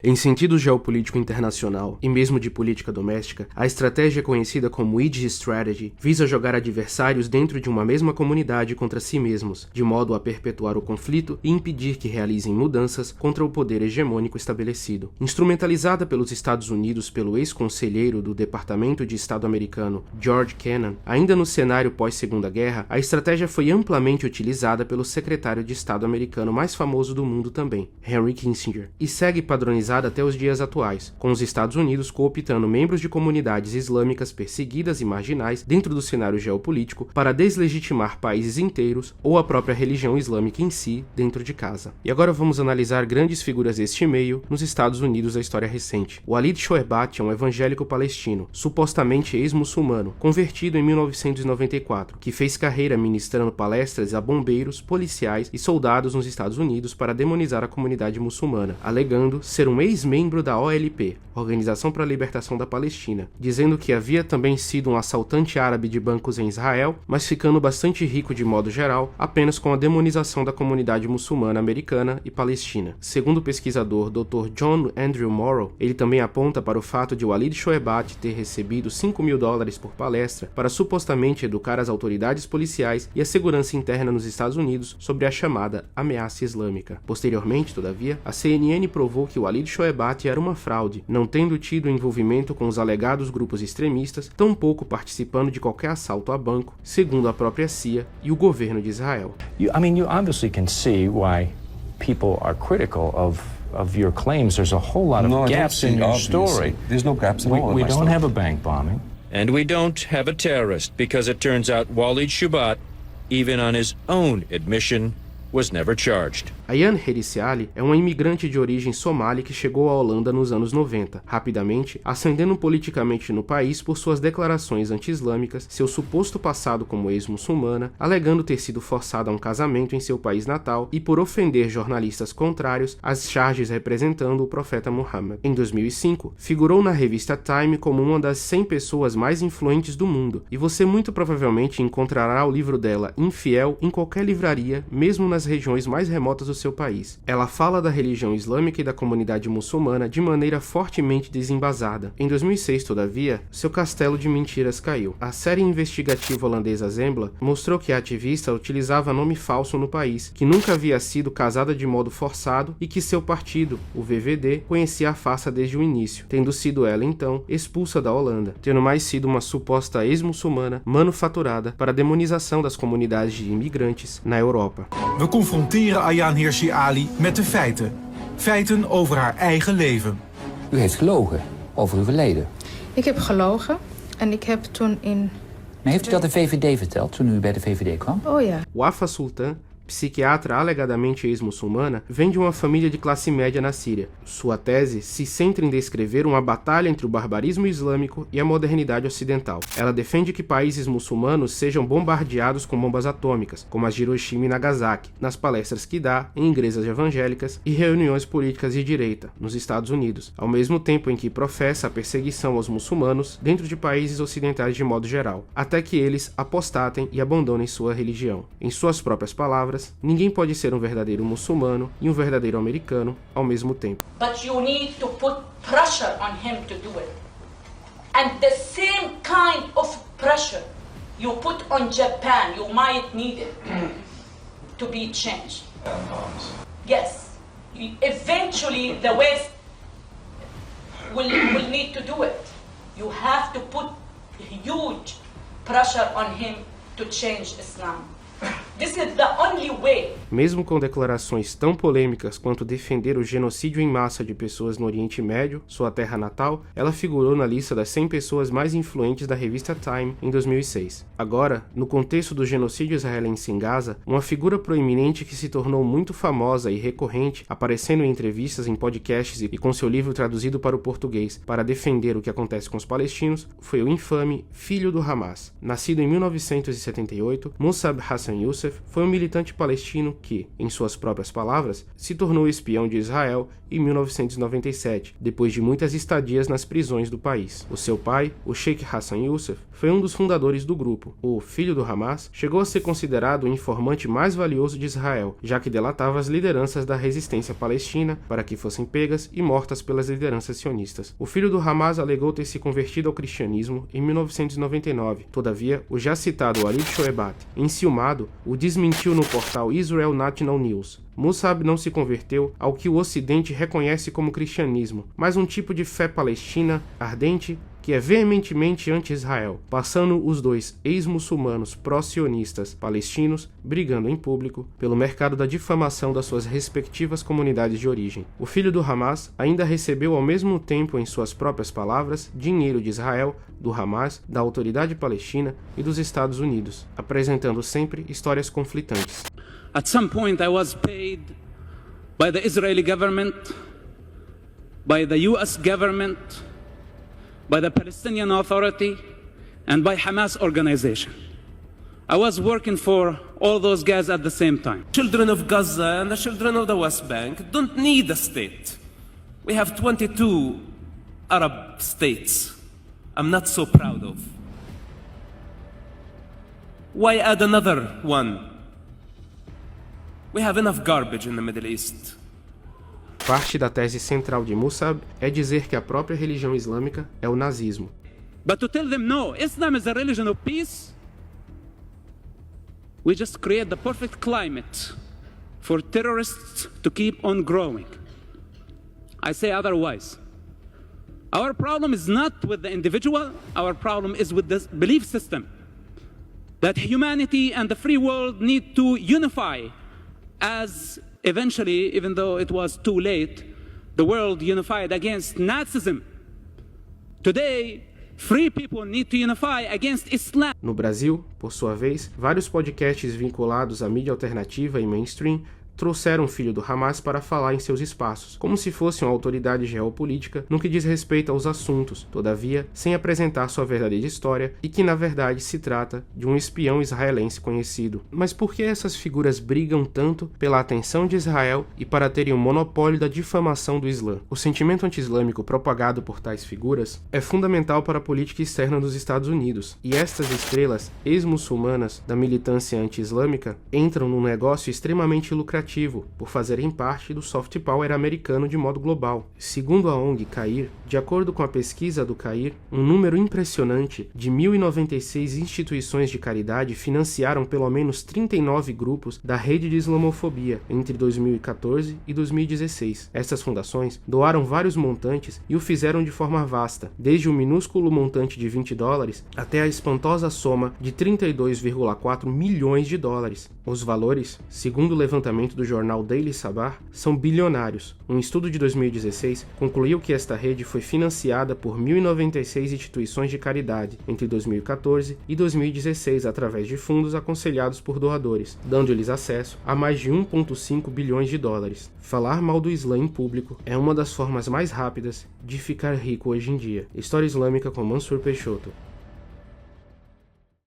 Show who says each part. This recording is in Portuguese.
Speaker 1: Em sentido geopolítico internacional e mesmo de política doméstica, a estratégia conhecida como Wedge Strategy visa jogar adversários dentro de uma mesma comunidade contra si mesmos, de modo a perpetuar o conflito e impedir que realizem mudanças contra o poder hegemônico estabelecido. Instrumentalizada pelos Estados Unidos pelo ex-conselheiro do Departamento de Estado americano George Kennan, ainda no cenário pós-Segunda Guerra, a estratégia foi amplamente utilizada pelo secretário de Estado americano mais famoso do mundo também, Henry Kissinger, e segue padronizada até os dias atuais, com os Estados Unidos cooptando membros de comunidades islâmicas perseguidas e marginais dentro do cenário geopolítico para deslegitimar países inteiros ou a própria religião islâmica em si dentro de casa. E agora vamos analisar grandes figuras deste meio nos Estados Unidos da história recente. Walid Shoebat é um evangélico palestino, supostamente ex-muçulmano, convertido em 1994, que fez carreira ministrando palestras a bombeiros, policiais e soldados nos Estados Unidos para demonizar a comunidade muçulmana, alegando ser um ex-membro da OLP, Organização para a Libertação da Palestina, dizendo que havia também sido um assaltante árabe de bancos em Israel, mas ficando bastante rico de modo geral, apenas com a demonização da comunidade muçulmana americana e palestina. Segundo o pesquisador Dr. John Andrew Morrow, ele também aponta para o fato de Walid Shoebat ter recebido $5.000 por palestra para supostamente educar as autoridades policiais e a segurança interna nos Estados Unidos sobre a chamada ameaça islâmica. Posteriormente, todavia, a CNN provou que Walid Shoebat era uma fraude, não tendo tido envolvimento com os alegados grupos extremistas, tampouco participando de qualquer assalto a banco, segundo a própria CIA e o governo de Israel.
Speaker 2: You obviously can see why people are critical of your claims. There's a whole lot of gaps in your story.
Speaker 3: There's no gaps at all.
Speaker 2: We don't have a bank bombing.
Speaker 4: And we don't have a terrorist, because it turns out Walid Shoebat, even on his own admission, was never charged.
Speaker 1: Ayaan Hirsi Ali é uma imigrante de origem somali que chegou à Holanda nos anos 90, rapidamente ascendendo politicamente no país por suas declarações anti-islâmicas, seu suposto passado como ex-muçulmana, alegando ter sido forçada a um casamento em seu país natal e por ofender jornalistas contrários às charges representando o profeta Muhammad. Em 2005, figurou na revista Time como uma das 100 pessoas mais influentes do mundo, e você muito provavelmente encontrará o livro dela Infiel em qualquer livraria, mesmo nas regiões mais remotas do seu país. Ela fala da religião islâmica e da comunidade muçulmana de maneira fortemente desembasada. Em 2006, todavia, seu castelo de mentiras caiu. A série investigativa holandesa Zembla mostrou que a ativista utilizava nome falso no país, que nunca havia sido casada de modo forçado e que seu partido, o VVD, conhecia a farsa desde o início, tendo sido ela, então, expulsa da Holanda, tendo mais sido uma suposta ex-muçulmana manufaturada para a demonização das comunidades de imigrantes na Europa.
Speaker 5: We confronteren Ayaan Hirsi Ali met de feiten. Feiten over haar eigen leven.
Speaker 6: U heeft gelogen over uw verleden.
Speaker 7: Ik heb gelogen en ik heb toen in...
Speaker 6: Maar heeft u dat de VVD verteld toen u bij de VVD kwam?
Speaker 7: Oh ja.
Speaker 1: Wafa Sultan, psiquiatra alegadamente ex-muçulmana, vem de uma família de classe média na Síria. Sua tese se centra em descrever uma batalha entre o barbarismo islâmico e a modernidade ocidental. Ela defende que países muçulmanos sejam bombardeados com bombas atômicas, como as de Hiroshima e Nagasaki, nas palestras que dá em igrejas evangélicas e reuniões políticas de direita, nos Estados Unidos, ao mesmo tempo em que professa a perseguição aos muçulmanos dentro de países ocidentais de modo geral, até que eles apostatem e abandonem sua religião. Em suas próprias palavras, ninguém pode ser um verdadeiro muçulmano e um verdadeiro americano ao mesmo tempo.
Speaker 8: But you need to put pressure on him to do it. And the same kind of pressure you put on Japan, you might need it to be changed. Yes. Eventually the West will need to do it. You have to put huge pressure on him to change Islam. This is the only way.
Speaker 1: Mesmo com declarações tão polêmicas quanto defender o genocídio em massa de pessoas no Oriente Médio, sua terra natal, ela figurou na lista das 100 pessoas mais influentes da revista Time em 2006. Agora, no contexto do genocídio israelense em Gaza, uma figura proeminente que se tornou muito famosa e recorrente, aparecendo em entrevistas, em podcasts e com seu livro traduzido para o português para defender o que acontece com os palestinos, foi o infame filho do Hamas. Nascido em 1978, Musab Hassan Youssef Youssef foi um militante palestino que, em suas próprias palavras, se tornou espião de Israel em 1997, depois de muitas estadias nas prisões do país. O seu pai, o Sheikh Hassan Youssef, foi um dos fundadores do grupo. O filho do Hamas chegou a ser considerado o informante mais valioso de Israel, já que delatava as lideranças da resistência palestina para que fossem pegas e mortas pelas lideranças sionistas. O filho do Hamas alegou ter se convertido ao cristianismo em 1999. Todavia, o já citado Walid Shoebat, enciumado, o desmentiu no portal Israel National News. Musab não se converteu ao que o Ocidente reconhece como cristianismo, mas um tipo de fé palestina ardente que é veementemente anti-Israel, passando os dois ex-muçulmanos pró-sionistas palestinos brigando em público pelo mercado da difamação das suas respectivas comunidades de origem. O filho do Hamas ainda recebeu ao mesmo tempo, em suas próprias palavras, dinheiro de Israel, do Hamas, da Autoridade Palestina e dos Estados Unidos, apresentando sempre histórias conflitantes.
Speaker 3: At some point I was paid by the Israeli government, by the US government, by the Palestinian Authority, and by Hamas organization. I was working for all those guys at the same time.
Speaker 9: Children of Gaza and the children of the West Bank don't need a state. We have 22 Arab states I'm not so proud of. Why add another one? We have enough garbage in the Middle East.
Speaker 1: Parte da tese central de Musab é dizer que a própria religião islâmica é o nazismo.
Speaker 3: But to tell them no, Islam is a religion of peace, we just create the perfect climate for terrorists to keep on growing. I say otherwise. Our problem is not with the individual, our problem is with this belief system that humanity and the free world need to unify, as eventually, even though it was too late, the world unified against Nazism. Today, free people need to unify against Islam.
Speaker 1: No Brasil, por sua vez, vários podcasts vinculados à mídia alternativa e mainstream trouxeram o filho do Hamas para falar em seus espaços, como se fosse uma autoridade geopolítica no que diz respeito aos assuntos, todavia, sem apresentar sua verdadeira história e que, na verdade, se trata de um espião israelense conhecido. Mas por que essas figuras brigam tanto pela atenção de Israel e para terem o monopólio da difamação do Islã? O sentimento anti-islâmico propagado por tais figuras é fundamental para a política externa dos Estados Unidos, e estas estrelas ex-muçulmanas da militância anti-islâmica entram num negócio extremamente lucrativo por fazerem parte do soft power americano de modo global. Segundo a ONG CAIR, de acordo com a pesquisa do CAIR, um número impressionante de 1.096 instituições de caridade financiaram pelo menos 39 grupos da rede de islamofobia entre 2014 e 2016. Essas fundações doaram vários montantes e o fizeram de forma vasta, desde o minúsculo montante de $20 até a espantosa soma de 32,4 milhões de dólares. Os valores, segundo o levantamento do jornal Daily Sabah, são bilionários. Um estudo de 2016 concluiu que esta rede foi financiada por 1.096 instituições de caridade entre 2014 e 2016 através de fundos aconselhados por doadores, dando-lhes acesso a mais de 1,5 bilhões de dólares. Falar mal do Islã em público é uma das formas mais rápidas de ficar rico hoje em dia. História Islâmica com Mansur Peixoto.